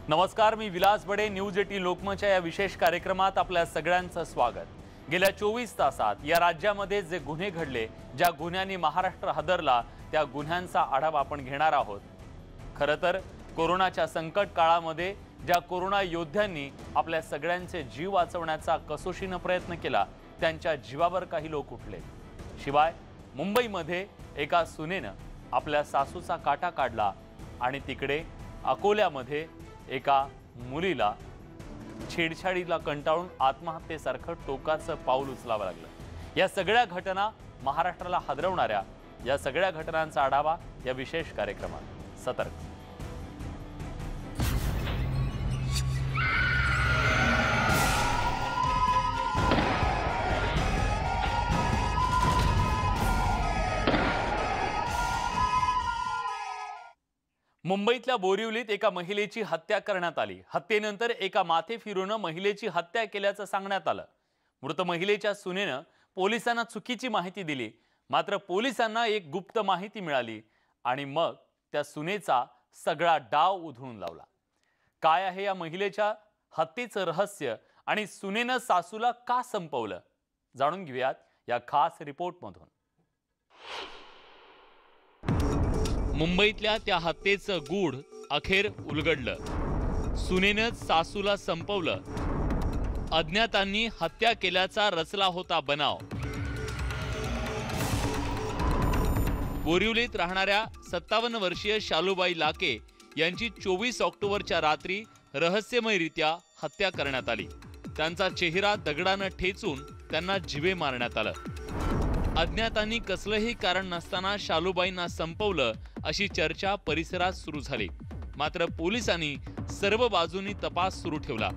नमस्कार, मी विलास बडे. न्यूज 18 लोकमतच्या या विशेष कार्यक्रमात आपल्या सगळ्यांचं स्वागत. गेल्या 24 तासात या राज्यामध्ये जे गुन्हे घडले, ज्या गुन्ह्यांनी महाराष्ट्र हादरला, त्या गुन्ह्यांचा आढावा आपण घेणार आहोत. खरं तर कोरोनाच्या संकट काळामध्ये ज्या कोरोना योद्ध्यांनी आपल्या सगळ्यांचे जीव वाचवण्याचा कसोशीने प्रयत्न केला, त्यांच्या जीवावर काही लोक उठले. शिवाय मुंबईमध्ये एका सुनेने आपल्या सासूचा काटा काढला आणि तिकडे अकोल्यामध्ये एका मुलीला छेडछाडीला कंटाळून आत्महत्येसारखं टोकाचं पाऊल उचलावं लागलं. या सगळ्या घटना महाराष्ट्राला हादरवणाऱ्या या सगळ्या घटनांचा आढावा या विशेष कार्यक्रमात. सतर्क. मुंबईतल्या बोरिवलीत एका महिलेची हत्या करण्यात आली. हत्येनंतर एका माथेफिरूने महिलेची हत्या केल्याचं सांगण्यात आलं. मृत महिलेच्या सुनेनं पोलिसांना चुकीची माहिती दिली. मात्र पोलिसांना एक गुप्त माहिती मिळाली आणि मग त्या सुनेचा सगळा डाव उधळून लावला. काय आहे या महिलेच्या हत्येचं रहस्य आणि सुनेनं सासूला का संपवलं, जाणून घेऊयात या खास रिपोर्टमधून. मुंबईतल्या त्या हत्येचं गूढ अखेर उलगडलं. सुनेनंच सासूला संपवलं. अज्ञातांनी हत्या केल्याचा रचला होता बनाव. बोरिवलीत राहणाऱ्या 57 वर्षीय शालूबाई लाके यांची 24 ऑक्टोबरच्या रात्री रहस्यमयरित्या हत्या करण्यात आली. त्यांचा चेहरा दगडानं ठेचून त्यांना जीवे मारण्यात आलं. अज्ञातांनी कसलंही कारण नसताना शालूबाईंना संपवलं अशी चर्चा परिसरात सुरू झाली. मात्र पोलिसांनी सर्व बाजूंनी तपास सुरू ठेवला.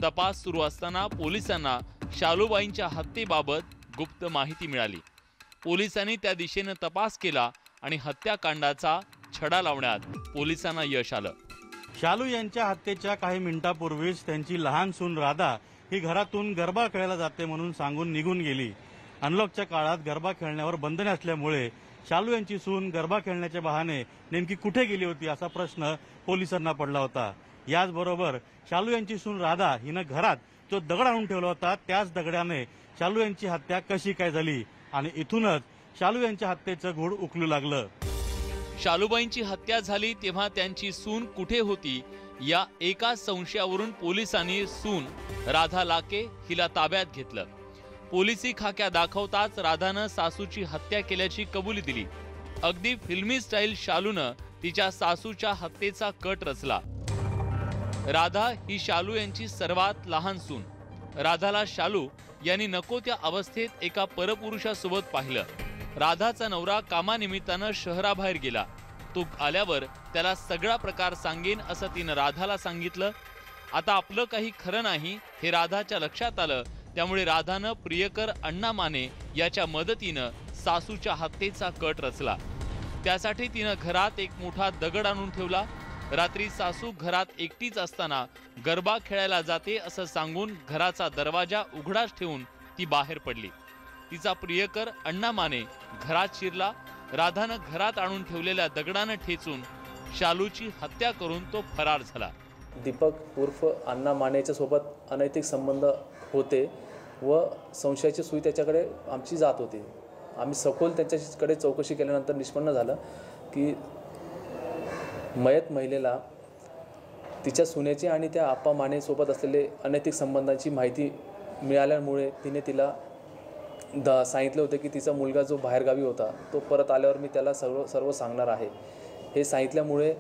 तपास सुरू असताना पोलिसांना शालूबाईंच्या हत्येबाबत गुप्त माहिती मिळाली. पोलिसांनी त्या दिशेने तपास केला आणि हत्याकांडाचा छडा लावण्यात पोलिसांना यश आलं. शालू यांच्या हत्येच्या काही मिनिटांपूर्वीच त्यांची लहान सून राधा ही घरातून गरबा खेळायला जाते म्हणून सांगून निघून गेली. अनलॉकच्या काळात गरबा खेळण्यावर बंधने असल्यामुळे शालू यांची सून गरबा खेळण्याच्या बहाने नेमकी कुठे गेली होती असा प्रश्न पोलिसांना पडला होता. याचबरोबर शालू यांची सून राधा हिनं घरात जो दगड आणून ठेवला होता, त्याच दगडाने शालू यांची हत्या कशी काय झाली आणि इथूनच शालू यांच्या हत्येचं गूढ उकलू लागलं. शालूबाईंची हत्या झाली तेव्हा त्यांची सून कुठे होती या एका संशयावरून पोलिसांनी सून राधा लाके हिला ताब्यात घेतलं. पोलिसी खाक्या दाखवताच राधानं सासूची हत्या केल्याची कबुली दिली. अगदी फिल्मी स्टाईल शालूनं तिच्या सासूच्या हत्येचा कट रचला. राधा ही शालू यांची सर्वात लहान सून. राधाला शालू यांनी नको त्या अवस्थेत एका परपुरुषासोबत पाहिलं. राधाचा नवरा कामानिमित्तानं शहराबाहेर गेला. तो आल्यावर त्याला सगळा प्रकार सांगेन असं तिनं राधाला सांगितलं. आता आपलं काही खरं नाही हे राधाच्या लक्षात आलं. त्यामुळे राधानं प्रियकर अण्णा माने याच्या मदतीनं सासूच्या हत्येचा कट रचला. त्यासाठी तिनं घरात एक मोठा दगड आणून ठेवला. रात्री सासू घरात एकटीच असताना गरबा खेळायला जाते असं सांगून घराचा दरवाजा उघडाच ठेवून ती बाहेर पडली. तिचा प्रियकर अण्णा माने घरात शिरला. राधानं घरात आणून ठेवलेल्या दगडानं ठेचून शालूची हत्या करून तो फरार झाला. दीपक उर्फ अण्णा मानेच्या सोबत अनैतिक संबंध होते व संशयाची सुई त्याच्याकडे आमची जात होती. आम्ही सखोल त्याच्याकडे चौकशी केल्यानंतर निष्पन्न झालं की मयत महिलेला तिच्या सुनेची आणि त्या आप्पा मानेसोबत असलेले अनैतिक संबंधांची माहिती मिळाल्यामुळे तिने तिला सांगितलं होतं की तिचा मुलगा जो बाहेरगावी होता तो परत आल्यावर मी त्याला सर्व सांगणार आहे. हे सांगितल्यामुळे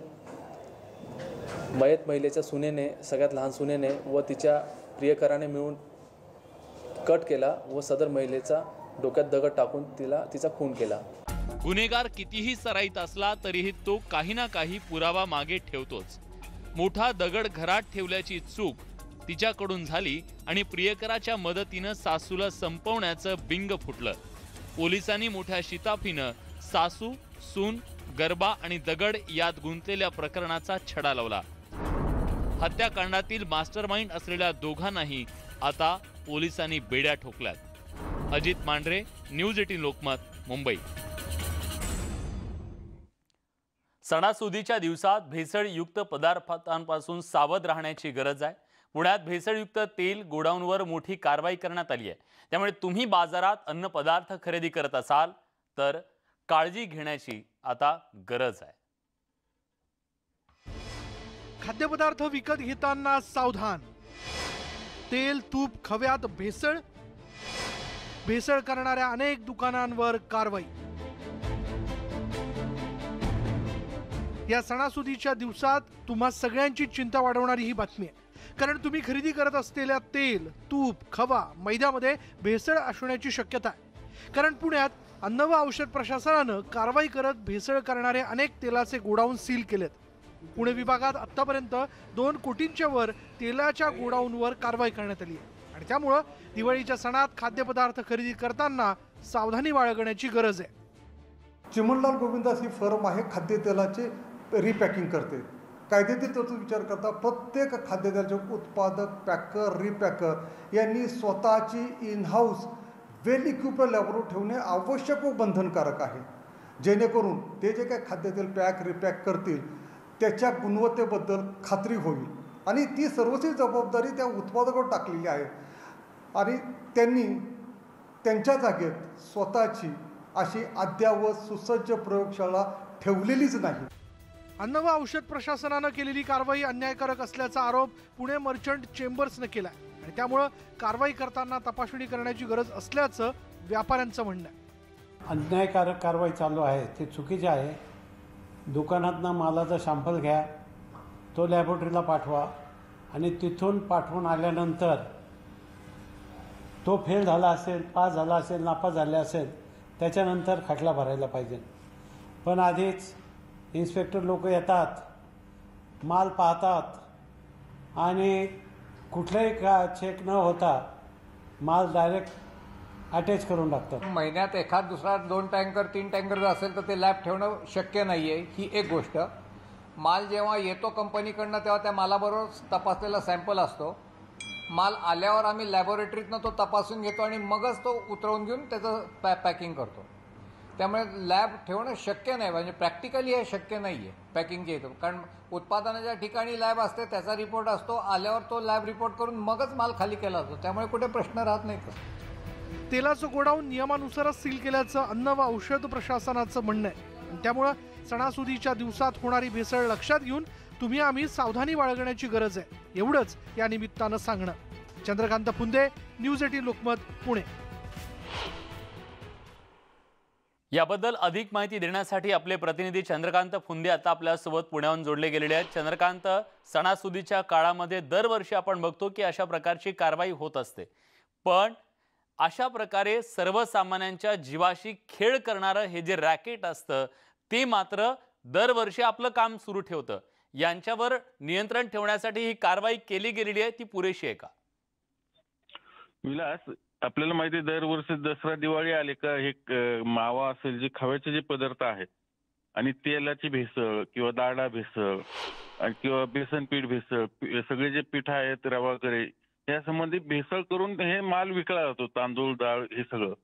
मयत महिलेच्या सुनेने, सगळ्यात लहान सुनेने व तिच्या प्रियकराने मिळून कट केला व सदर महिलेचा डोक्यात दगड टाकून तिचा खून केला. गुन्हेगार कितीही सराईत असला तरीही तो काही ना काही पुरावा मागे ठेवतोच. मोठा दगड घरात ठेवल्याची चूक तिच्याकडून झाली आणि प्रियकराच्या मदतीनं सासूला संपवण्याचं बिंग फुटलं. पोलिसांनी मोठ्या शिताफीनं सासू, सून, गरबा आणि दगड यात गुंतलेल्या प्रकरणाचा छडा लावला. हत्याकांडातील मास्टरमाइंड असलेल्या दोघांनाही आता पोलिसांनी बेड्या ठोकल्यात. अजित मांढरे, न्यूज 18 लोकमत, मुंबई. सणासुदीच्या दिवसात भेसळयुक्त पदार्थांपासून सावध राहण्याची गरज आहे। पुण्यात भेसळयुक्त तेल गोडाऊनवर मोठी कारवाई करण्यात आली आहे। त्यामुळे तुम्ही बाजारात अन्न पदार्थ खरेदी करत असाल तर काळजी घेण्याची आता गरज आहे। खाद्यपदार्थ विकत घेताना सावधान। तेल तूप खव्यात भेसळ करणाऱ्या अनेक दुकानांवर कारवाई। या सणासुदीच्या दिवसात तुम्हा सगळ्यांची चिंता वाढवणारी ही बातमी आहे, कारण तुम्ही खरेदी करत असलेल्या तेल तूप खवा मैद्यामध्ये भेसळ असण्याची शक्यता आहे। कारण पुण्यात अन्न व औषध प्रशासनानं कारवाई करत भेसळ करणारे अनेक तेलाचे गोडाऊन सील केलेत। पुणे विभागात आतापर्यंत 2 कोटींच्या वर तेलाच्या गोडाऊनवर कारवाई करण्यात आली आहे आणि त्यामुळे दिवाळीच्या सणात खाद्यपदार्थ खरेदी करताना सावधानी बाळगण्याची गरज आहे। चिमणलाल गोविंदास ही फर्म आहे, खाद्यतेलाचे रिपॅकिंग करते। कायदेशीर तरतूद विचार करता प्रत्येक खाद्यतेलाचे उत्पादक पॅकर रिपॅकर यांनी स्वतःची in house well equipped laboratory ठेवणे आवश्यक व बंधनकारक आहे, जेणेकरून ते जे काही खाद्यतेल पॅक रिपॅक करतील त्याच्या गुणवत्तेबद्दल खात्री होईल आणि ती सर्वस्वी जबाबदारी त्या उत्पादकावर टाकलेली आहे आणि त्यांनी त्यांच्या जागेत स्वतःची अशी अद्ययावत सुसज्ज प्रयोगशाळा ठेवलेलीच नाही। अन्न व औषध प्रशासनानं केलेली कारवाई अन्यायकारक असल्याचा आरोप पुणे मर्चंट चेंबर्सनं केला आणि त्यामुळे कारवाई करताना तपासणी करण्याची गरज असल्याचं व्यापाऱ्यांचं म्हणणं आहे। अन्यायकारक कारवाई चालू आहे ते चुकीचे आहे। दुकानातनं मालाचा सॅम्पल घ्या, तो लॅबोरेटरीला पाठवा आणि तिथून पाठवून आल्यानंतर तो फेल झाला असेल, पास झाला असेल, नापास झाले असेल त्याच्यानंतर खटला भरायला पाहिजे। पण आधीच इन्स्पेक्टर लोक येतात, माल पाहतात आणि कुठलाही चेक न होता माल डायरेक्ट अटॅच करून टाकतात। महिन्यात एखाद दुसरा 2 टँकर 3 टँकर जर असेल तर ते लॅब ठेवणं शक्य नाही आहे, ही एक गोष्ट। माल जेव्हा येतो कंपनीकडनं तेव्हा त्या मालाबरोबर तपासलेला सॅम्पल असतो। माल आल्यावर आम्ही लॅबोरेटरीतनं तो तपासून घेतो आणि मगच तो उतरवून घेऊन त्याचं पॅकिंग करतो। त्यामुळे लॅब ठेवणं शक्य नाही, म्हणजे प्रॅक्टिकली हे शक्य नाही आहे पॅकिंगच्या इथं, कारण उत्पादनाच्या ठिकाणी लॅब असते, त्याचा रिपोर्ट असतो, आल्यावर तो लॅब रिपोर्ट करून मगच माल खाली केला जातो, त्यामुळे कुठे प्रश्न राहत नाही। तेलाचं गोडाऊन नियमानुसारच सील केल्याचं अन्न व औषध प्रशासनाचं म्हणणं आहे आणि त्यामुळे सणासुदीच्या दिवसात होणारी भेसळ लक्षात घेऊन तुम्ही आम्ही सावधानी बाळगण्याची गरज आहे, एवढंच या निमित्तानं सांगणं। चंद्रकांत फुंदे, न्यूज 18 लोकमत, पुणे। याबद्दल अधिक माहिती देण्यासाठी आपले प्रतिनिधी चंद्रकांत फुंदे आता आपल्यासोबत पुण्याहून जोडले गेलेले आहेत। चंद्रकांत, सणासुदीच्या काळामध्ये दरवर्षी आपण बघतो की अशा प्रकारची कारवाई होत असते, पण अशा प्रकारे सर्वसामान्यांच्या जीवाशी खेळ करणारं हे जे रॅकेट असतं ते मात्र दरवर्षी आपलं काम सुरू ठेवतं। यांच्यावर नियंत्रण ठेवण्यासाठी ही कारवाई केली गेलेली आहे, ती पुरेशी आहे का? विलास, आपल्याला माहिती आहे दरवर्षी दसरा दिवाळी आले का हे मावा असेल, जे खव्याचे जे पदार्थ आहेत आणि तेलाची भेसळ किंवा डाळा भेसळ किंवा बेसन पीठ भेसळ, सगळे जे पीठ आहेत रवा वगैरे या संबंधी भेसळ करून हे माल विकला जातो, तांदूळ डाळ हे सगळं।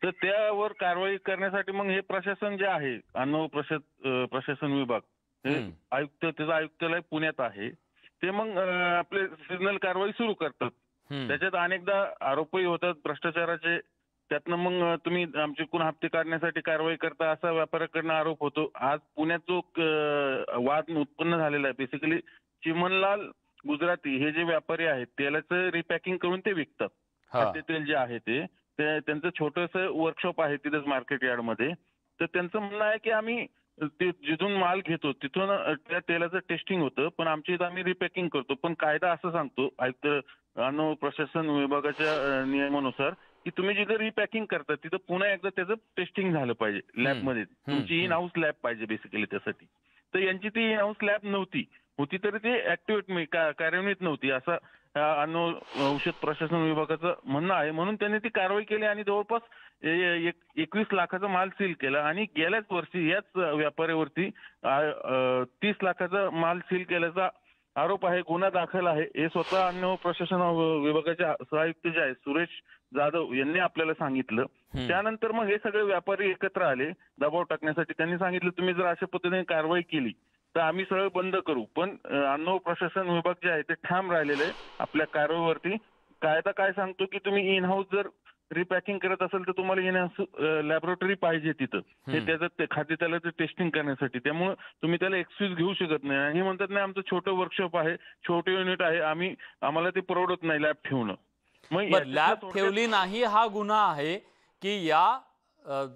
तर त्यावर कारवाई करण्यासाठी मग हे प्रशासन जे आहे, अन्न प्रशासन विभाग, हे आयुक्त, त्याचा आयुक्तालय पुण्यात आहे, ते मग आपले सिग्नल कारवाई सुरू करतात। त्याच्यात अनेकदा आरोपही होतात भ्रष्टाचाराचे, त्यातनं मग तुम्ही आमच्याकडून हप्ते काढण्यासाठी कारवाई करता असा व्यापाऱ्याकडनं आरोप होतो। आज पुण्यात जो वाद उत्पन्न झालेला आहे, बेसिकली चिमणलाल गुजराती हे जे व्यापारी आहेत तेलाचं रिपॅकिंग करून ते विकतात। खाद्यतेल जे आहे ते त्यांचं छोटंसं वर्कशॉप आहे तिथेच मार्केट यार्डमध्ये। तर त्यांचं म्हणणं आहे की आम्ही जिथून माल घेतो तिथून त्या तेलाचं टेस्टिंग होतं, पण आमच्या इथं आम्ही रिपॅकिंग करतो। पण कायदा असं सांगतो आयुक्त अन्न प्रशासन विभागाच्या नियमानुसार की तुम्ही जिथं रिपॅकिंग करता तिथं पुन्हा एकदा त्याचं टेस्टिंग झालं पाहिजे लॅबमध्ये, तुमची इन हाऊस लॅब पाहिजे बेसिकली त्यासाठी। तर यांची ती इन हाऊस लॅब नव्हती, होती तरी ती ऍक्टिव्हेट कार्यान्वित नव्हती असं अन्न औषध प्रशासन विभागाचं म्हणणं आहे। म्हणून त्यांनी ती कारवाई केली आणि जवळपास 21 लाखाचा माल सील केला आणि गेल्याच वर्षी याच व्यापाऱ्यावरती 30 लाखाचा माल सील केल्याचा आरोप आहे, गुन्हा दाखल आहे, हे स्वतः अन्न प्रशासन विभागाचे सहआयुक्त जे आहेत सुरेश जाधव यांनी आपल्याला सांगितलं. त्यानंतर मग हे सगळे व्यापारी एकत्र आले दबाव टाकण्यासाठी. त्यांनी सांगितलं तुम्ही जर अशा पद्धतीने कारवाई केली तर आम्ही सगळं बंद करू. पण अन्न प्रशासन विभाग जे आहे ते ठाम राहिलेले आहे आपल्या कारवाईवरती. कायदा काय सांगतो की तुम्ही इन हाऊस जर रिपॅकिंग करत असेल तर तुम्हाला येण्यास लॅबोरेटरी पाहिजे तिथं, हे त्याचं खाद्य तेलाचं टेस्टिंग करण्यासाठी. त्यामुळे तुम्ही त्याला एक्सक्यूज घेऊ शकत नाही. आणि म्हणतात नाही आमचं छोटं वर्कशॉप आहे, छोटे युनिट आहे, आम्हाला ते परवडत नाही लॅब ठेवणं. मग लॅब ठेवली नाही हा गुन्हा आहे की या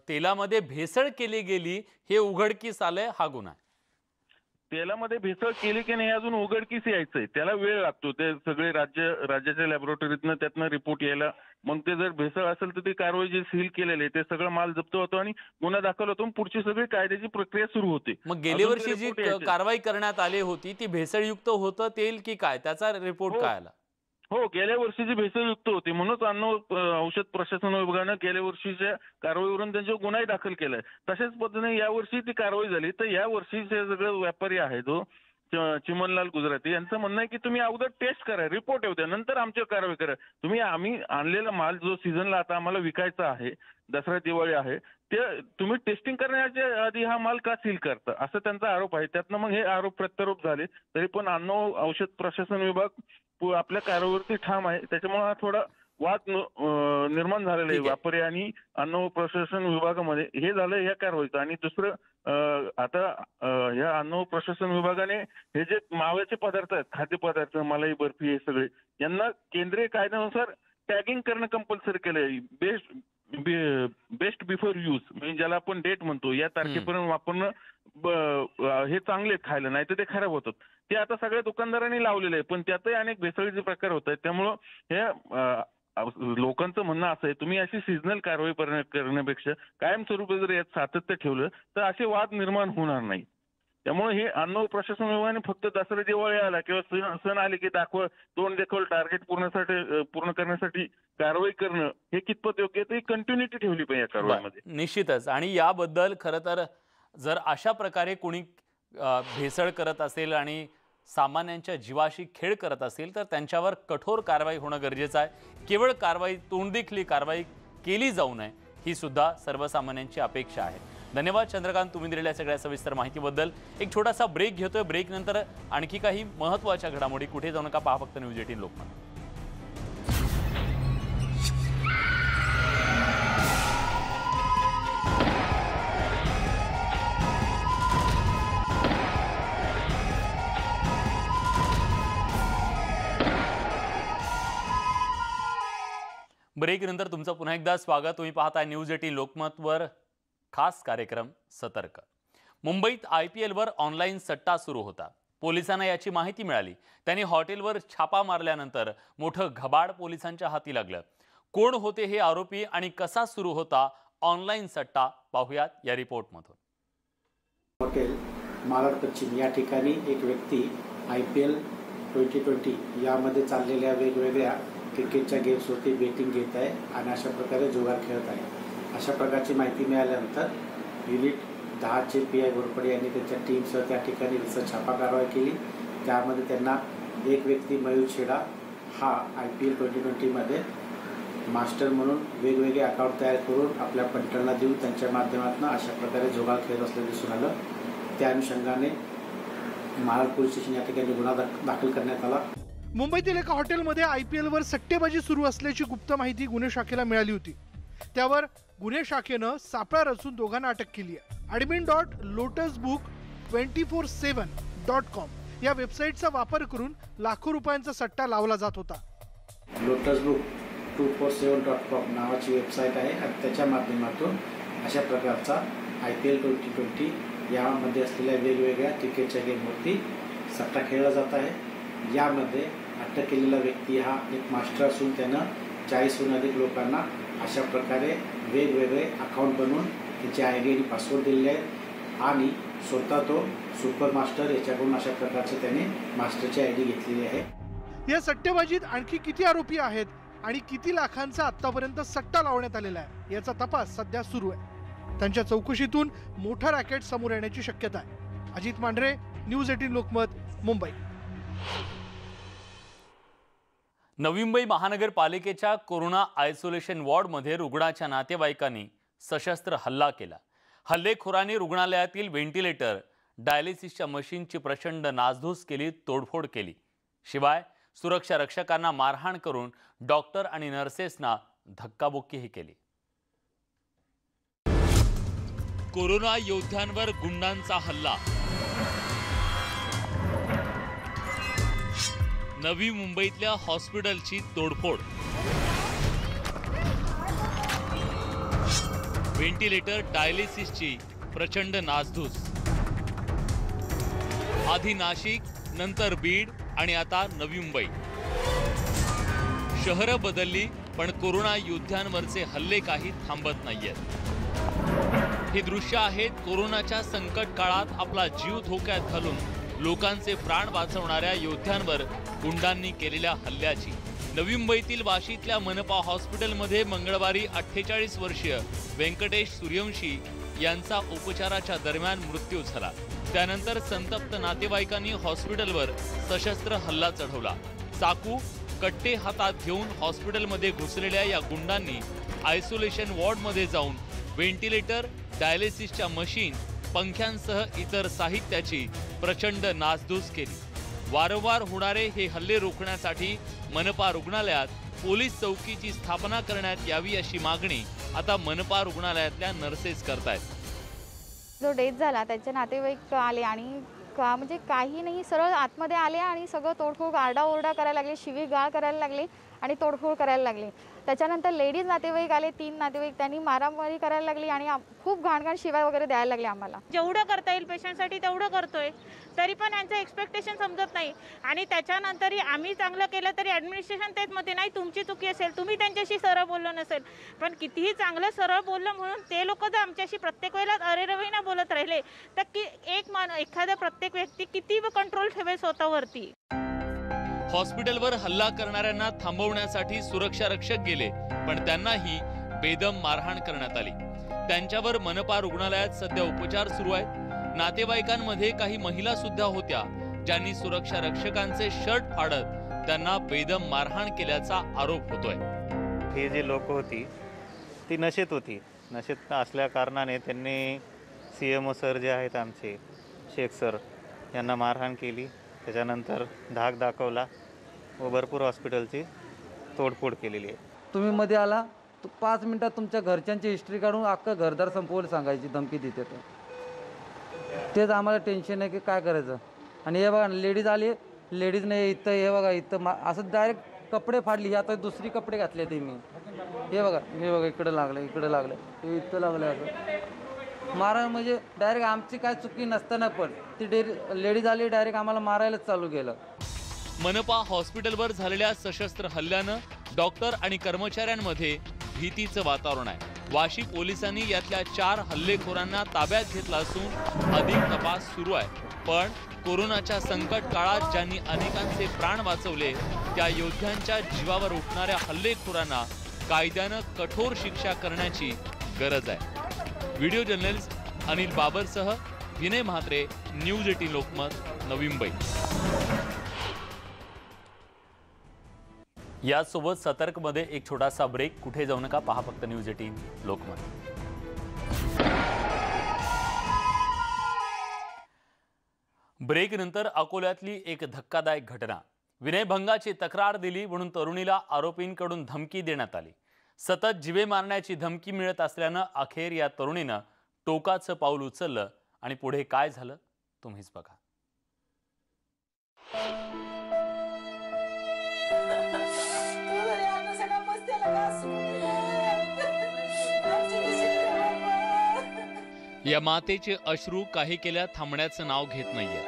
तेलामध्ये भेसळ केली गेली हे उघडकीस आलंय हा गुन्हा आहे. तेलामध्ये भेसळ केली की नाही अजून उघडकीस यायचंय, त्याला वेळ लागतो. ते सगळे राज्याच्या लॅबोरेटरीतनं त्यातनं रिपोर्ट यायला. मग ते जर भेसळ असेल तर ती कारवाई जी सील केलेली आहे ते सगळं माल जप्त होतो आणि गुन्हा दाखल होतो. पुढची सगळी कायद्याची प्रक्रिया सुरू होते. मग गेल्या वर्षी जी कारवाई करण्यात आली होती ती भेसळयुक्त होतं तेल की काय, त्याचा रिपोर्ट काय आला? हो, गेल्या वर्षीची भेसळयुक्त होती. म्हणूनच अन्न औषध प्रशासन विभागानं गेल्या वर्षीच्या कारवाईवरून त्यांच्यावर गुन्हाही दाखल केलाय. तशाच पद्धतीने यावर्षी ती कारवाई झाली. तर या वर्षीचे सगळे व्यापारी आहे जो चिमनलाल गुजराती यांचं म्हणणं आहे की तुम्ही अगोदर टेस्ट करा, रिपोर्ट येऊ द्या, नंतर आमच्यावर कारवाई करा. आम्ही आणलेला माल जो सीझनला आता आम्हाला विकायचा आहे, दसरा दिवाळी आहे, ते तुम्ही टेस्टिंग करण्याच्या आधी हा माल का सील करता असं त्यांचा आरोप आहे. त्यातनं मग हे आरोप प्रत्यारोप झाले. तरी पण अन्न औषध प्रशासन विभाग आपल्या कारवाईवरती ठाम आहे. त्याच्यामुळे हा थोडा वाद निर्माण झालेला आहे व्यापारी आणि अन्न प्रशासन विभागामध्ये. हे झालं या कारवाईचं. आणि दुसरं आता या अन्न प्रशासन विभागाने हे जे माव्याचे पदार्थ आहेत, खाद्यपदार्थ, मलाई, बर्फी, हे सगळे यांना केंद्रीय कायद्यानुसार टॅगिंग करणं कंपल्सरी केलंय. बेस्ट बिफोर यूज म्हणजे ज्याला आपण डेट म्हणतो, या तारखेपर्यंत वापरणं हे चांगले खायला, नाही तर ते खराब होतात. ते आता सगळ्या दुकानदारांनी लावलेलं आहे. पण त्यातही अनेक भेसळीचे प्रकार होत आहेत. त्यामुळं हे लोकांचं म्हणणं असं आहे तुम्ही अशी सीझनल कारवाई करण्यापेक्षा कायमस्वरूपी जर यात सातत्य ठेवलं तर असे वाद निर्माण होणार नाही. त्यामुळे हे अन्न प्रशासन विभागाने फक्त दसरा दिवाळी आला किंवा सण आले की तोंड दाखवलं टार्गेट पूर्ण करण्यासाठी कारवाई करणं हे कितपत योग्य आहे, कंटिन्युटी ठेवली पाहिजे या कारवाईमध्ये. निश्चितच. आणि याबद्दल खरं तर जर अशा प्रकारे कोणी भेसळ करत असेल आणि सामान्यांच्या जीवाशी खेळ करत असेल तर त्यांच्यावर कठोर कारवाई होणं गरजेचं आहे. केवळ कारवाई, तोंडदेखली कारवाई केली जाऊ नये ही सुद्धा सर्वसामान्यांची अपेक्षा आहे. धन्यवाद चंद्रकांत, तुम्ही दिलेल्या सगळ्या सविस्तर माहितीबद्दल. एक छोटासा ब्रेक घेतोय. ब्रेक नंतर आणखी काही महत्त्वाच्या घडामोडी. कुठे जाऊ नका, पहा फक्त न्यूज 18 लोकमत. ब्रेक नंतर तुमचं पुन्हा एकदा स्वागत. तुम्ही पाहताय न्यूज 18 लोकमतवर खास कार्यक्रम सतर्क. मुंबईत IPL वर ऑनलाईन सट्टा सुरू होता. पोलिसांना याची माहिती मिळाली. त्यांनी हॉटेलवर छापा मारल्यानंतर मोठं घबाड पोलिसांच्या हाती लागलं. कोण होते हे आरोपी आणि कसा सुरू होता ऑनलाईन सट्टा, पाहुयात या रिपोर्टमधून. हॉटेल मालाड पश्चिम या ठिकाणी एक व्यक्ती IPL 2020 यामध्ये चाललेल्या वेगवेगळ्या क्रिकेटच्या गेम्सवरती बेटिंग घेत आहे आणि अशा प्रकारे जुगार खेळत आहे. अशा प्रकारची माहिती मिळाल्यानंतर युनिट 10चे PI घोरपडे यांनी त्यांच्या टीमसह त्या ठिकाणी छापा कारवाई केली. त्यामध्ये त्यांना एक व्यक्ती मयूर छेडा हा IPL 2020मध्ये मास्टर म्हणून वेगवेगळे अकाउंट तयार करून आपल्या पंटरला देऊन त्यांच्या माध्यमातून अशा प्रकारे जुगार खेळत असल्याचं दिसून आलं. त्या अनुषंगाने मालाड पोलीस स्टेशन या ठिकाणी गुन्हा दाखल करण्यात आला. मुंबईतील एका हॉटेलमध्ये IPL वर सट्टेबाजी सुरू असल्याची गुप्त माहिती गुन्हे शाखेला मिळाली होती. त्यावर गुन्हे शाखेनं सापळा रचून दोघांना अटक केली आहे. admin.lotusbook247.com या वेबसाईटचा वापर करून लाखो रुपयांचा सट्टा लावला जात होता. lotusbook247.com नावाची वेबसाईट आहे आणि त्याच्या माध्यमातून अशा प्रकारचा IPL 2020 यामध्ये असलेल्या वेगवेगळ्या क्रिकेटच्या गेमवरती सट्टा खेळला जात आहे. यामध्ये अटक केलेला व्यक्ती हा एक मास्टर असून त्यानं 40हून अधिक लोकांना अशा प्रकारे वेगवेगळे अकाउंट बनवून त्याचे ID आणि पासवर्ड दिलेले आहेत आणि स्वतः तो सुपर मास्टर याच्याकडून अशा प्रकारचे त्याने मास्टरची ID घेतलेली आहे. या सट्टेबाजीत आणखी किती आरोपी आहेत आणि किती लाखांचा आतापर्यंत सट्टा लावण्यात आलेला आहे याचा तपास सध्या सुरू आहे. त्यांच्या चौकशीतून मोठा रॅकेट समोर येण्याची शक्यता आहे. अजित मांढरे, न्यूज 18 लोकमत, मुंबई. नवी मुंबई महानगरपालिकेच्या कोरोना आयसोलेशन वॉर्डमध्ये रुग्णाच्या नातेवाईकांनी सशस्त्र हल्ला केला। हल्लेखोरांनी रुग्णालयातील व्हेंटिलेटर, डायलिसिसच्या मशीनची प्रचंड नासधूस केली, तोडफोड केली। शिवाय सुरक्षा रक्षकांना मारहाण करून डॉक्टर आणि नर्सेसना धक्काबुक्कीही केली। कोरोना योद्ध्यांवर गुंडांचा हल्ला। नवी मुंबईतल्या हॉस्पिटलची तोडफोड। व्हेंटिलेटर, डायलिसिसची प्रचंड नासधूस। आधी नाशिक, नंतर बीड आणि आता नवी मुंबई। शहरं बदलली पण कोरोना योद्ध्यांवरचे हल्ले काही थांबत नाहीयेत। ही दृश्य आहेत कोरोनाच्या संकट काळात आपला जीव धोक्यात घालून लोकांचे प्राण वाचवणाऱ्या योद्ध्यांवर गुंडांनी केलेल्या हल्ल्याची। नवी मुंबईतील वाशीतल्या मनपा हॉस्पिटलमध्ये मंगळवारी 48 वर्षीय व्यंकटेश सूर्यवंशी यांचा उपचाराच्या दरम्यान मृत्यू झाला। त्यानंतर संतप्त नातेवाईकांनी हॉस्पिटलवर सशस्त्र हल्ला चढवला। चाकू, कट्टे हातात घेऊन हॉस्पिटलमध्ये घुसलेल्या या गुंडांनी आयसोलेशन वॉर्डमध्ये जाऊन व्हेंटिलेटर, डायलिसिसच्या मशीन, पंख्यांसह इतर साहित्याची प्रचंड नासधूस केली। वारंवार होणारे हे हल्ले रोखण्यासाठी मनपा रुग्णालयात पोलीस चौकीची स्थापना करण्यात यावी अशी मागणी आता मनपा रुग्णालयातल्या नर्सेस करतायत। जो डेथ झाला त्याचे नातेवाईक आले आणि म्हणजे काही नाही, सरळ आतमध्ये आले आणि सगळं तोडफोड, आरडाओरडा करायला लागले, शिवीगाळ करायला लागले आणि तोडफोड करायला लागले। त्याच्यानंतर लेडीज नातेवाईक आले, 3 नातेवाईक, त्यांनी मारामारी करायला लागली आणि खूप घाणघाण शिवाय वगैरे द्यायला लागले आम्हाला। जेवढं करता येईल पेशंटसाठी तेवढं करतोय, तरी पण यांचं एक्सपेक्टेशन समजत नाही। आणि त्याच्यानंतरही आम्ही चांगलं केलं तरी ॲडमिनिस्ट्रेशन तेच म्हणते नाही तुमची चुकी असेल, तुम्ही त्यांच्याशी सरळ बोललो नसेल। पण कितीही चांगलं सरळ बोललं म्हणून ते लोक जर आमच्याशी प्रत्येक वेळेला अरेरवीनं बोलत राहिले तर की एखादा प्रत्येक व्यक्ती किती कंट्रोल ठेवेल स्वतःवरती। हॉस्पिटलवर हल्ला करणाऱ्यांना थांबवण्यासाठी सुरक्षा रक्षक गेले पण त्यांनाही बेदम मारहाण करण्यात आली। त्यांच्यावर मनपा रुग्णालयात सध्या उपचार सुरू आहेत। नातेवाईकांमध्ये काही महिला सुद्धा होत्या ज्यांनी सुरक्षा रक्षकांचे शर्ट फाडत त्यांना बेदम मारहाण केल्याचा आरोप होतोय। हे जे लोक होती ती नशेत होती। नशेत असल्या कारणाने त्यांनी CMO सर जे आहेत आमचे, शेख सर, यांना मारहाण केली। त्याच्यानंतर धाक दाखवला व भरपूर हॉस्पिटलची तोडफोड केलेली आहे। तुम्ही मध्ये आला तर 5 मिनिटात तुमच्या घरच्यांची हिस्ट्री काढून अख्खं घरदार संपवलं सांगायची धमकी देते। तेच आम्हाला टेन्शन आहे की काय करायचं। आणि हे बघा लेडीज आली, लेडीजने इथं हे बघा इथं असं डायरेक्ट कपडे फाडली। आता दुसरी कपडे घातले ते मी, हे बघा इकडे लागलं, इकडे लागलं, हे इथं लागलं। असं मारा म्हणजे डायरेक्ट आमची काय चुकी नसताना पण ती लेडीज आली डायरेक्ट आम्हाला मारायलाच चालू केलं। मनपा हॉस्पिटलवर झालेल्या सशस्त्र हल्ल्यानं डॉक्टर आणि कर्मचाऱ्यांमध्ये भीतीचं वातावरण आहे। वाशी पोलिसांनी यातल्या 4 हल्लेखोरांना ताब्यात घेतला असून अधिक तपास सुरू आहे। पण कोरोनाच्या संकट काळात ज्यांनी अनेकांचे प्राण वाचवले त्या योद्ध्यांच्या जीवावर उठणाऱ्या हल्लेखोरांना कायद्यानं कठोर शिक्षा करण्याची गरज आहे। व्हिडिओ जर्नलिस्ट अनिल बाबरसह विनय म्हात्रे, न्यूज 18 लोकमत, नवी मुंबई। यासोबत सतर्कमध्ये एक छोटासा ब्रेक, कुठे जाऊ नका, पहा फक्त न्यूज 18 लोकमत। ब्रेक नंतर अकोल्यातली एक धक्कादायक घटना। विनयभंगाची तक्रार दिली म्हणून तरुणीला आरोपींकडून धमकी देण्यात आली। सतत जीवे मारण्याची धमकी मिळत असल्यानं अखेर या तरुणीनं टोकाचं पाऊल उचललं आणि पुढे काय झालं तुम्हीच बघा। या मातेचे अश्रू काही केल्या थांबण्याचं नाव घेत नाहीये,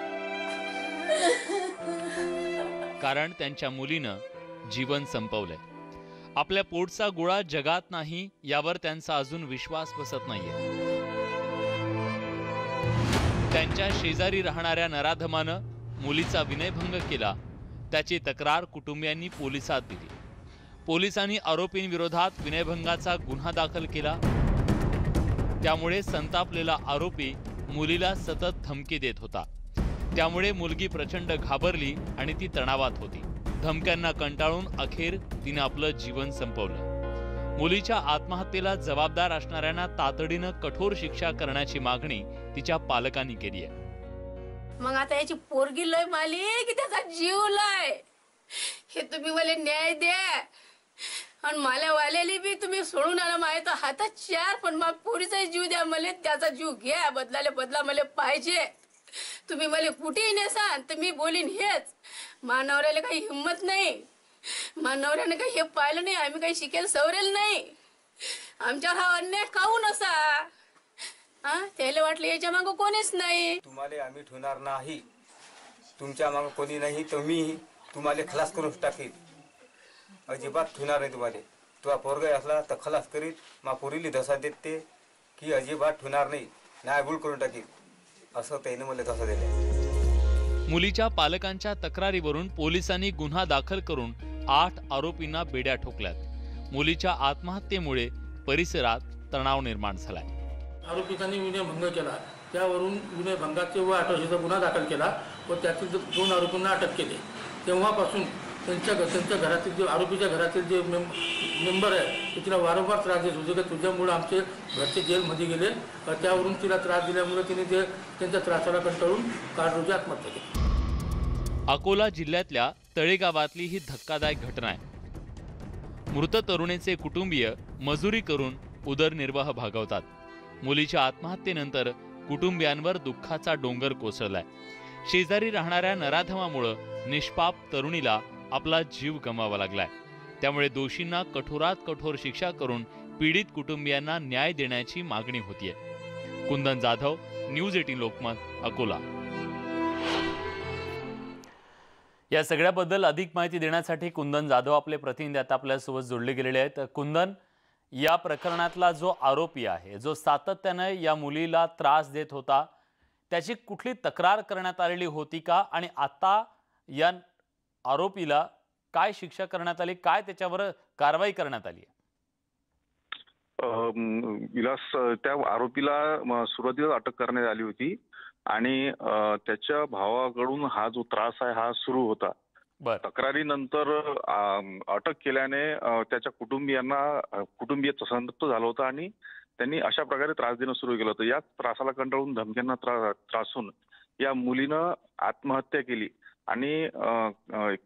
कारण त्यांच्या मुलीनं जीवन संपवलंय। आपल्या पोटचा गोळा जगात नाही यावर त्यांचा अजून विश्वास बसत नाहीये। त्यांच्या शेजारी राहणाऱ्या नराधमानं मुलीचा विनयभंग केला, त्याची तक्रार कुटुंबियांनी पोलिसात दिली। पोलिसांनी आरोपींविरोधात विनयभंगाचा गुन्हा दाखल केला। त्यामुळे संतापलेला आरोपी मुलीला सतत धमकी देत होता। त्यामुळे मुलगी प्रचंड घाबरली आणि ती तणावात होती. धमक्यांना कंटाळून अखेर तिने आपलं जीवन संपवलं. मुलीच्या आत्महत्येला जबाबदार असणाऱ्यांना तातडीनं कठोर शिक्षा करण्याची मागणी तिच्या पालकांनी केली आहे. मग आता याची पोरगी लय माली की त्याचा जीव लय, हे तुम्ही मला न्याय द्या. आणि मला वालेली बी तुम्ही सोडून आला माहित हातात चार, पण मग पोरीचा जीव द्या, मला त्याचा जीव घ्या. बदला मला पाहिजे. तुम्ही मला कुठेही नेसान तर मी बोलीन हेच. मानवऱ्याला काही हिंमत नाही, मानवऱ्याने काही हे पाहिलं नाही, आम्ही काही शिकेल सवरेल नाही. आमच्यावर हा अन्याय काहून असा? त्याला वाटलं याच्या मागं कोणीच नाही. तुम्हाला आम्ही ठेवणार नाही, तुमच्या मागं कोणी नाही, तर मी तुम्हाला खलास करून टाकीन. अजिबात ठेवणार नाही तुम्हाला. तुझा पोरगा असला तर खलास करीत, मा पोरीली धसा देते की अजिबात ठेवणार नाही, न्यायभूल करून टाकीन, असं त्याने मला धसा दिला. मुलीच्या पालकांच्या तक्रारीवरून पोलिसांनी गुन्हा दाखल करून 8 आरोपींना बेड्या ठोकल्यात. मुलीच्या आत्महत्येमुळे परिसरात तणाव निर्माण झालाय. आरोपितांनी विनयभंग केला, त्यावरून विनयभंगाचे व 800चा गुन्हा दाखल केला व त्यातील 2 आरोपींना अटक केली. तेव्हापासून त्यांच्या घरातील जे आरोपीच्या घरातील जे मेंबर आहे ते तिला वारंवार त्रास देत होते की तुझ्यामुळे आमचे घरचे जेलमध्ये गेले. त्यावरून तिला त्रास दिल्यामुळे तिने त्यांच्या त्रासाला कंटाळून काल रोजी आत्महत्या केली. अकोला जिल्ह्यातल्या तळेगावातली ही धक्कादायक घटना आहे. मृत तरुणीचे कुटुंबीय मजुरी करून उदरनिर्वाह भागवतात. मुलीच्या आत्महत्येनंतर कुटुंबियांवर दुःखाचा डोंगर कोसळलाय. शेजारी राहणाऱ्या नराधमामुळे निष्पाप तरुणीला आपला जीव गमवावा लागलाय. त्यामुळे दोषींना कठोरात कठोर शिक्षा करून पीडित कुटुंबियांना न्याय देण्याची मागणी होतीये. कुंदन जाधव, न्यूज 18 लोकमत, अकोला. या सगळ्याबद्दल अधिक माहिती देण्यासाठी कुंदन जाधव आपले प्रतिनिधी आता आपल्यासोबत जोडले गेलेले आहेत. कुंदन, या प्रकरणातला जो आरोपी आहे, जो सातत्याने या मुलीला त्रास देत होता, त्याची कुठली तक्रार करण्यात आलेली होती का? आणि आता या आरोपीला काय शिक्षा करण्यात आली, काय त्याच्यावर कारवाई करण्यात आली? विलास, त्या आरोपीला सुरुवातीला अटक करण्यात आली होती आणि त्याच्या भावाकडून हा जो त्रास आहे हा सुरू होता. तक्रारीनंतर अटक केल्याने त्याच्या कुटुंबीय संतप्त झालं होतं आणि त्यांनी अशा प्रकारे त्रास देणं सुरू केलं होतं. या त्रासाला कंटाळून, धमक्यांना त्रासून या मुलीनं आत्महत्या केली आणि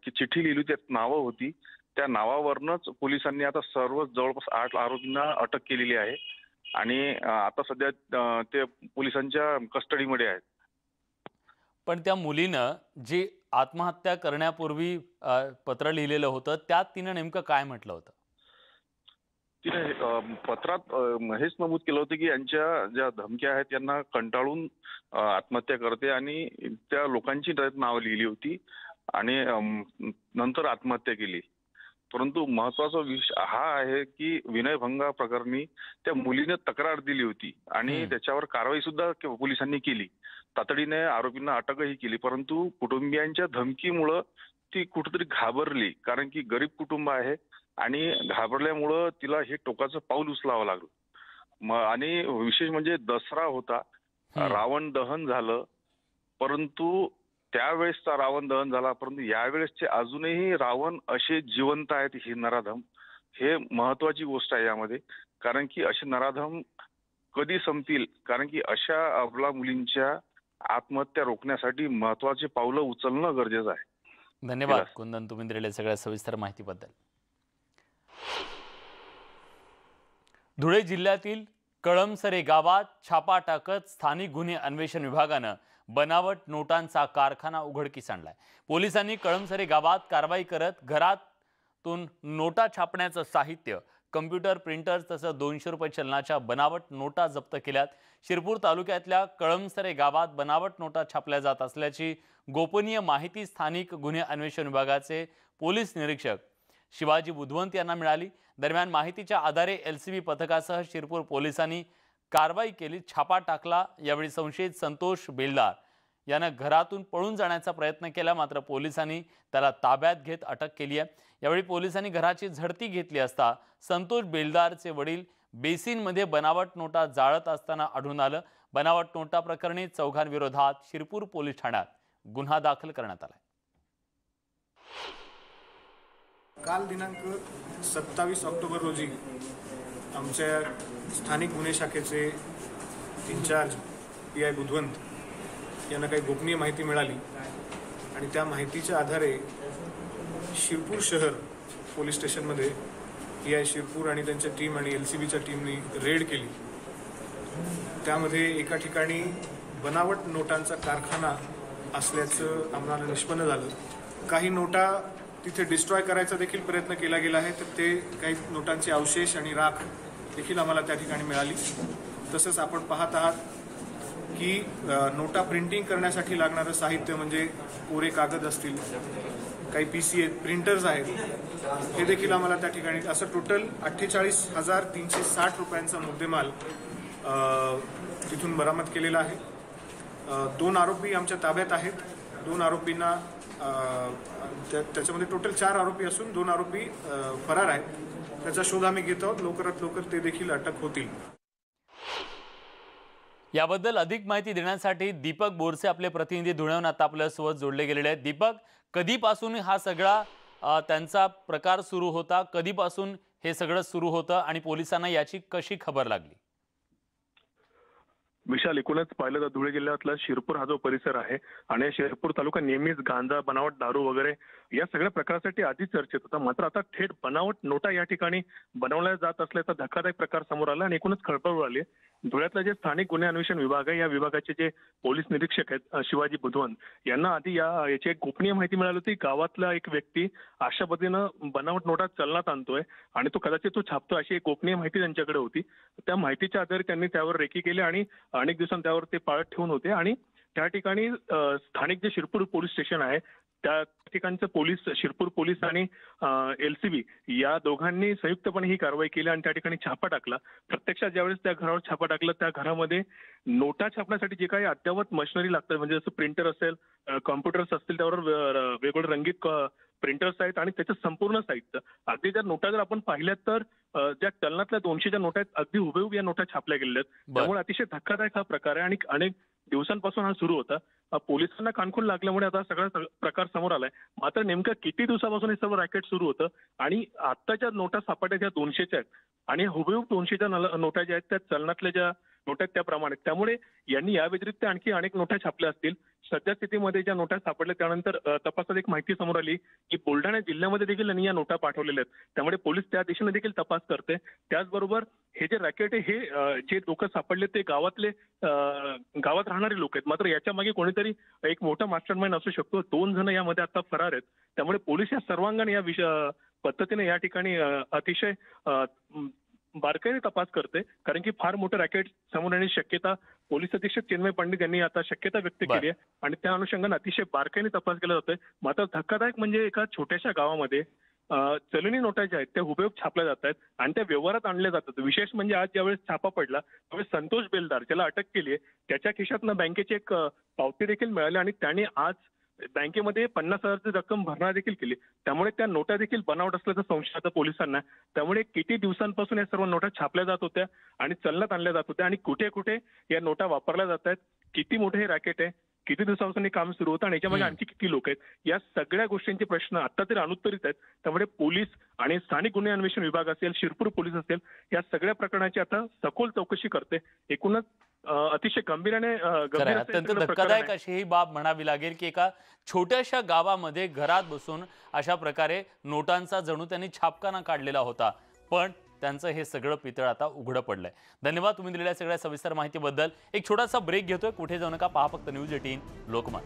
चिठ्ठी लिहिली, त्यात नावं होती. त्या नावावरनच पोलिसांनी आता सर्व जवळपास 8 आरोपींना अटक केलेली आहे आणि आता सध्या ते पोलिसांच्या कस्टडीमध्ये आहेत. पण त्या मुलीनं जी आत्महत्या करण्यापूर्वी पत्र लिहिलेलं होतं, त्यात तिनं नेमकं काय म्हटलं होतं? तिने पत्रात हेच नमूद केलं होतं की यांच्या ज्या धमक्या आहेत त्यांना कंटाळून आत्महत्या करते आणि त्या लोकांची नावं लिहिली होती आणि नंतर आत्महत्या केली. परंतु महत्वाचा विषय हा आहे की विनयभंगा प्रकरणी त्या मुलीने तक्रार दिली होती आणि त्याच्यावर कारवाई सुद्धा पोलिसांनी केली. तातडीने आरोपींना अटकही केली. परंतु कुटुंबियांच्या धमकीमुळं ती कुठेतरी घाबरली, कारण की गरीब कुटुंब आहे आणि घाबरल्यामुळं तिला हे टोकाचं पाऊल उचलावं लागलं. आणि विशेष म्हणजे दसरा होता, रावण दहन झालं, परंतु त्यावेळेसचा रावण दहन झाला, परंतु यावेळेसचे अजूनही रावण असे जिवंत आहेत हे नराधम. हे महत्वाची गोष्ट आहे यामध्ये, कारण की असे नराधम कधी संपतील, कारण की अशा आपल्या मुलींच्या आत्महत्या रोखण्यासाठी महत्वाचे पावलं उचलणं गरजेचं आहे. धन्यवाद कुंदन, तुम्ही दिलेल्या सगळ्या सविस्तर माहितीबद्दल. धुळे जिल्ह्यातील कळमसरे गावात छापा टाकत स्थानिक गुन्हे अन्वेषण विभागानं बनावट नोटांचा कारखाना उघडकीस आणलाय. पोलिसांनी कळमसरे गावात कारवाई करत घरातून नोटा छापण्याचं साहित्य, कम्प्युटर, प्रिंटर्स तसंच 200 रुपये चलनाच्या बनावट नोटा जप्त केल्यात. शिरपूर तालुक्यातल्या कळमसरे गावात बनावट नोटा छापल्या जात असल्याची गोपनीय माहिती स्थानिक गुन्हे अन्वेषण विभागाचे पोलीस निरीक्षक शिवाजी बुधवंत यांना मिळाली. दरम्यान माहितीच्या आधारे LCB पथकासह शिरपूर पोलिसांनी कारवाई केली, छापा टाकला. यावेळी संशयित संतोष बेलदार यानं घरातून पळून जाण्याचा प्रयत्न केला, मात्र पोलिसांनी त्याला ताब्यात घेत अटक केली आहे. यावेळी पोलिसांनी घराची झडती घेतली असता संतोष बेलदारचे वडील बेसिनमध्ये बनावट नोटा जाळत असताना आढळून आलं. बनावट नोटा प्रकरणी चौघांविरोधात शिरपूर पोलीस ठाण्यात गुन्हा दाखल करण्यात आलाय। काल दिनांक 27 ऑक्टोबर रोजी आमच्या स्थानिक गुन्हे शाखेचे इन्चार्ज PI बुधवंत यांना काही गोपनीय माहिती मिळाली आणि त्या माहितीच्या आधारे शिरपूर शहर पोलीस स्टेशनमध्ये PI शिरपूर आणि त्यांच्या टीम आणि LCBच्या टीमने रेड केली। त्यामध्ये एका ठिकाणी बनावट नोटांचा कारखाना असल्याचं आम्हाला निष्पन्न झालं। काही नोटा तिथे डिस्ट्रॉय करायचा देखील प्रयत्न केला गेला आहे, तर ते काही नोटांचे अवशेष आणि राख देखील आम्हाला त्या ठिकाणी मिळाली। तसंच आपण पाहत आहात की नोटा प्रिंटिंग करण्यासाठी लागणारं साहित्य म्हणजे कोरे कागद असतील, काही PCA प्रिंटर्स आहेत, हे देखील आम्हाला त्या ठिकाणी असं टोटल 48,360 रुपयांचा मुद्देमाल तिथून बरामद केलेला आहे। 2 आरोपी आमच्या ताब्यात आहेत। 2 आरोपींना त्याच्यामध्ये टोटल 4 आरोपी असून 2 आरोपी फरार आहेत। त्याचा शोध आम्ही घेत आहोत। लवकरात लवकर ते देखील अटक होतील। याबद्दल अधिक माहिती देण्यासाठी दीपक बोरसे आपले प्रतिनिधी धुळ्याहून आता आपल्यासोबत जोडले गेलेले आहेत। दीपक, कधीपासून हा सगळा त्यांचा प्रकार सुरू होता, कधीपासून हे सगळं सुरू होतं आणि पोलिसांना याची कशी खबर लागली? विशाल, एकूणच पाहिलं तर धुळे जिल्ह्यातला शिरपूर हा जो परिसर आहे आणि शिरपूर तालुका नेहमीच गांजा, बनावट दारू वगैरे या सगळ्या प्रकारासाठी आधी चर्चेत होता। मात्र आता थेट बनावट नोटा या ठिकाणी बनवल्या जात असल्याचा धक्कादायक प्रकार समोर आला आणि एकूणच खळबळ उडाली। धुळ्यातलं जे स्थानिक गुन्हे अन्वेषण विभाग आहे, या विभागाचे जे पोलीस निरीक्षक आहेत शिवाजी बुधवंत यांना आधी याची एक गोपनीय माहिती मिळाली होती। गावातला एक व्यक्ती अशा पद्धतीनं बनावट नोटा चलनात आणतोय आणि तो कदाचित तो छापतो, अशी एक गोपनीय माहिती त्यांच्याकडे होती। त्या माहितीच्या आधारे त्यांनी त्यावर रेकी केली आणि अनेक दिवसांत त्यावर ते पाळत ठेवून होते आणि त्या ठिकाणी स्थानिक जे शिरपूर पोलीस स्टेशन आहे त्या ठिकाणचे पोलीस, शिरपूर पोलीस आणि LCB या दोघांनी संयुक्तपणे ही कारवाई केली आणि त्या ठिकाणी छापा टाकला। प्रत्यक्षात ज्यावेळेस त्या घरावर छापा टाकला त्या घरामध्ये नोटा छापण्यासाठी जे काही अद्ययावत मशिनरी लागतात, म्हणजे जसं प्रिंटर असेल, कॉम्प्युटर्स असतील, त्यावर वेगवेगळे रंगीत प्रिंटर्स आहेत आणि त्याचं संपूर्ण साहित्य। अगदी जर नोटा जर आपण पाहिल्यात तर ज्या चलनातल्या 200च्या नोटा आहेत अगदी हुबेहूब या नोटा छापल्या गेलेल्या आहेत। त्यामुळे अतिशय धक्कादायक हा प्रकार आहे आणि अनेक दिवसांपासून हा सुरू होता। पोलिसांना कानखून लागल्यामुळे आता सगळा प्रकार समोर आलाय। मात्र नेमकं किती दिवसापासून हे सर्व रॅकेट सुरू होतं आणि आत्ताच्या नोटा सापडल्या ज्या 200च्या आहेत आणि हुबेहूब 200च्या नोटा ज्या आहेत त्या चलनातल्या ज्या नोटा आहेत त्याप्रमाणे, त्यामुळे यांनी या व्यतिरिक्त आणखी अनेक नोटा छापल्या असतील। सध्या स्थितीमध्ये ज्या नोटा सापडल्या त्यानंतर तपासात एक माहिती समोर आली की बुलढाणा जिल्ह्यामध्ये देखील यांनी या नोटा पाठवलेल्या आहेत, त्यामुळे पोलीस त्या दिशेने देखील तपास करते। त्याचबरोबर हे जे रॅकेट आहे हे जे लोक सापडले ते गावात राहणारे लोक आहेत, मात्र याच्या मागे कोणीतरी एक मोठा मास्टरमाइंड असू शकतो। 2 जण यामध्ये आता फरार आहेत, त्यामुळे पोलीस या सर्वांगाने या पद्धतीने या ठिकाणी अतिशय बारकाईने तपास करते, कारण की फार मोठं रॅकेट समोर येण्याची शक्यता पोलीस अधीक्षक चिन्मय पंडित यांनी आता शक्यता व्यक्त केली आहे आणि त्या अनुषंगाने अतिशय बारकाईने तपास केला जातोय। मात्र धक्कादायक म्हणजे एका छोट्याशा गावामध्ये चलनी नोटा ज्या आहेत त्या हुबेहूब छापल्या जात आहेत आणि त्या व्यवहारात आणल्या जातात। विशेष म्हणजे आज ज्यावेळेस छापा पडला त्यावेळेस संतोष बेलदार, ज्याला अटक केली आहे, त्याच्या खिशातनं बँकेची एक पावती देखील मिळाली आणि त्याने आज बँकेमध्ये 50,000ची रक्कम भरणा देखील केली। त्यामुळे त्या नोटा देखील बनावट असल्याचा संशय आता पोलिसांना। त्यामुळे किती दिवसांपासून या सर्व नोटा छापल्या जात होत्या आणि चलनात आणल्या जात होत्या आणि कुठे कुठे या नोटा वापरल्या जात आहेत, किती मोठे हे रॅकेट आहे, किती दिवसापासून हे काम सुरू होतं आणि याच्यामध्ये आणखी किती लोक आहेत, या सगळ्या गोष्टींचे प्रश्न आता तरी अनुत्तरित आहेत। त्यामुळे पोलीस आणि स्थानिक गुन्हे अन्वेषण विभाग असेल, शिरपूर पोलीस असेल, या सगळ्या प्रकरणाची आता सखोल चौकशी करते। एकूणच अतिशय गंभीर अत्यंत धक्कादायक अशी ही बाब म्हणावी लागेल की एका छोट्याशा गावामध्ये घरात बसून अशा प्रकारे नोटांचा जणू त्यांनी छापखाना काढलेला होता, पण त्यांचं हे सगळं पितळ आता उघडं पडलंय। धन्यवाद तुम्ही दिलेल्या सगळ्या सविस्तर माहितीबद्दल। एक छोटासा ब्रेक घेतोय, कुठे जाऊ नका, पहा फक्त न्यूज 18 लोकमत।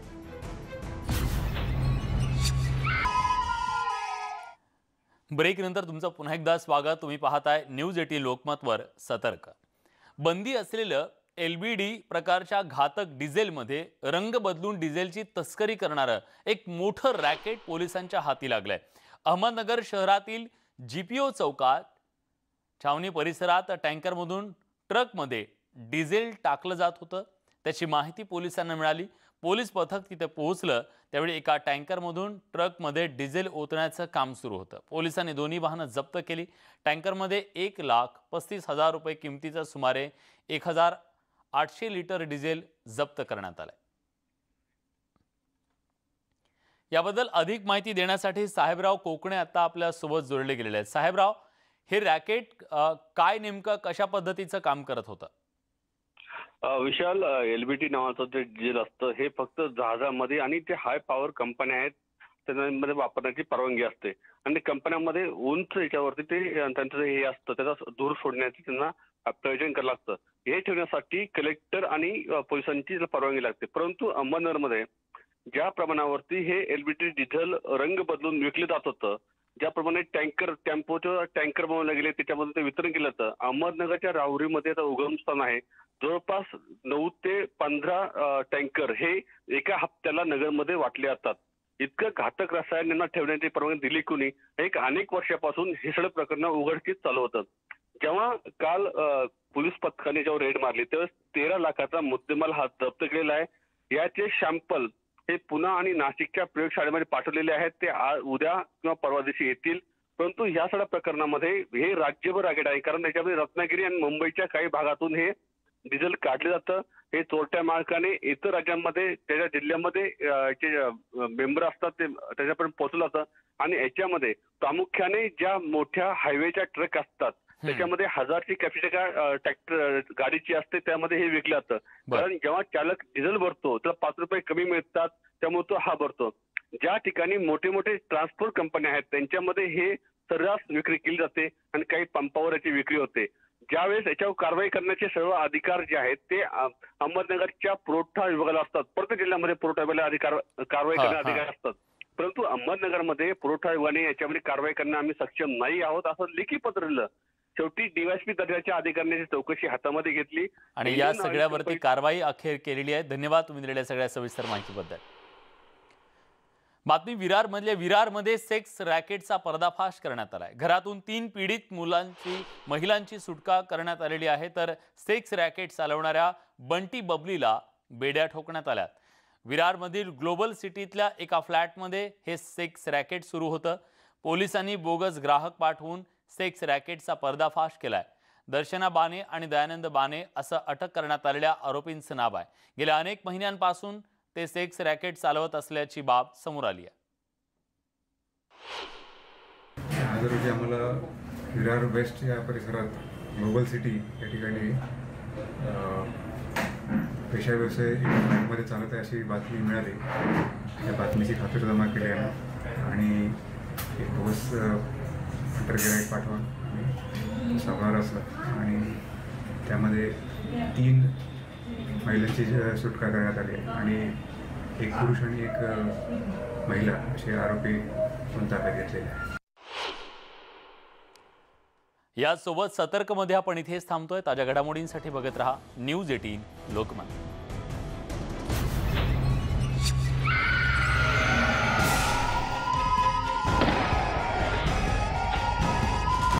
ब्रेक नंतर तुमचं पुन्हा एकदा स्वागत। तुम्ही पाहताय न्यूज 18 लोकमतवर सतर्क। बंदी असलेलं LBD प्रकारच्या घातक डिझेलमध्ये रंग बदलून डिझेलची तस्करी करणारं एक मोठं रॅकेट पोलिसांच्या हाती लागलंय। अहमदनगर शहरातील GPO चौकात छावणी परिसरात टँकरमधून ट्रकमध्ये डिझेल टाकलं जात होतं। त्याची माहिती पोलिसांना मिळाली। पोलीस पथक तिथे पोहोचलं त्यावेळी एका टँकरमधून ट्रकमध्ये डिझेल ओतण्याचं काम सुरू होतं। पोलिसांनी दोन्ही वाहनं जप्त केली। टँकरमध्ये 1,35,000 रुपये किमतीचं सुमारे 1,800 लिटर डिझेल जप्त करण्यात आलं। याबद्दल अधिक माहिती देण्यासाठी साहेबराव कोकणे आता आपल्या सोबत जोडले गेलेले आहेत. साहेबराव, हे रॅकेट काय नेमकं कशा पद्धतीचं काम करत होतं? विशाल, LBT नावाचं जे डिझेल असतं हे फक्त जहाजामध्ये आणि ते हाय पॉवर कंपन्या आहेत त्यामध्ये वापरण्याची परवानगी असते आणि कंपन्यांमध्ये उंच याच्यावरती ते त्यांचं हे असतं त्याचा धूर सोडण्याची त्यांना प्रयोजन करावं लागतं. हे ठेवण्यासाठी कलेक्टर आणि पोलिसांची परवानगी लागते. परंतु अहमदनगरमध्ये ज्या प्रमाणावरती हे LBT डिझेल रंग बदलून विकलं जात होतं, ज्याप्रमाणे टेम्पोचं टँकर बनवले गेले त्याच्यामधून ते वितरण केलं जातं. अहमदनगरच्या राहुरीमध्ये आता उगमस्थान आहे. जवळपास 9 ते 15 टँकर हे एका हप्त्याला नगरमध्ये वाटले जातात. इतकं घातक रसायन यांना ठेवण्याची परवानगी दिली कुणी? अनेक वर्षापासून हे सगळं प्रकरण उघडकीस चालू होतं. जेव्हा काल पोलीस पथकाने जेव्हा रेड मारली तेव्हा 13 लाखाचा मुद्देमाल हा जप्त केलेला आहे. याचे सॅम्पल हे पुणे आणि नाशिकच्या प्रयोगशाळेमध्ये पाठवलेले आहेत. ते उद्या किंवा परवा दिवशी येतील. परंतु या सगळ्या प्रकरणामध्ये हे राज्यभर रॅकेट आहे, कारण त्याच्यामध्ये रत्नागिरी आणि मुंबईच्या काही भागातून हे डिझेल काढलं जातं. हे चोरट्या मार्गाने इतर राज्यांमध्ये त्याच्या जिल्ह्यामध्ये जे मेंबर असतात ते त्याच्यापर्यंत पोहोचलं जातं आणि याच्यामध्ये प्रामुख्याने ज्या मोठ्या हायवेच्या ट्रक असतात त्याच्यामध्ये 1000ची कॅपॅसिटी ट्रॅक्टर गाडीची असते त्यामध्ये हे विकलं जातं. कारण जेव्हा चालक डिझेल भरतो तर 5 रुपये कमी मिळतात त्यामुळे तो हा भरतो. ज्या ठिकाणी मोठे मोठे ट्रान्सपोर्ट कंपन्या आहेत त्यांच्यामध्ये हे सर्रास विक्री केली जाते आणि काही पंपावर याची विक्री होते. ज्यावेळेस याच्यावर कारवाई करण्याचे सर्व अधिकार जे आहेत ते अहमदनगरच्या पुरवठा विभागाला असतात. प्रत्येक जिल्ह्यामध्ये पुरवठा विभागाला कारवाई करण्याचे अधिकार असतात. परंतु अहमदनगरमध्ये पुरवठा विभागाने याच्यामध्ये कारवाई करण्यास आम्ही सक्षम नाही आहोत असं लेखी पत्र दिलं. शेवटी DYSP दर्जाच्या अधिकाऱ्यांनी चौकशी हातामध्ये घेतली आणि या सगळ्यावरती कारवाई अखेर केलेली आहे. धन्यवाद तुम्ही दिलेल्या सगळ्या सविस्तर माहितीबद्दल. बातमी विरारमध्ये सेक्स रॅकेटचा पर्दाफाश करण्यात आलाय. घरातून 3 पीडित महिलांची सुटका करण्यात आलेली आहे. तर सेक्स रॅकेट चालवणाऱ्या बंटी बबलीला बेड्या ठोकण्यात आल्यात. विरारमधील ग्लोबल सिटीतल्या एका फ्लॅटमध्ये हे सेक्स रॅकेट सुरू होतं. पोलिसांनी बोगस ग्राहक पाठवून सेक्स रॅकेटचा पर्दाफाश केलाय. दर्शना बाने आणि दयानंद बाने असं अटक करण्यात आलेल्या आरोपींचं नाव आहे. गेल्या अनेक महिन्यांपासून ते सेक्स रॅकेट चालवत असल्याची बाब समोर आली आहे. आज रोजी आम्हाला विरार वेस्ट या परिसरात ग्लोबल सिटी या ठिकाणी पेशा व्यवसाय मध्ये चालत आहे अशी बातमी मिळाली. त्या बातमीची खातरजमा केली आहे आणि एक बोगस गिराईक पाठवा सावकार असं आणि त्यामध्ये 3 महिलांची सुटका करण्यात आली आणि एक पुरुष आणि एक महिला असे आरोपी ताब्यात घेतलेले आहेत. यासोबत सतर्कमध्ये आपण इथेच थांबतोय. ताज्या घडामोडींसाठी बघत रहा न्यूज 18 लोकमत.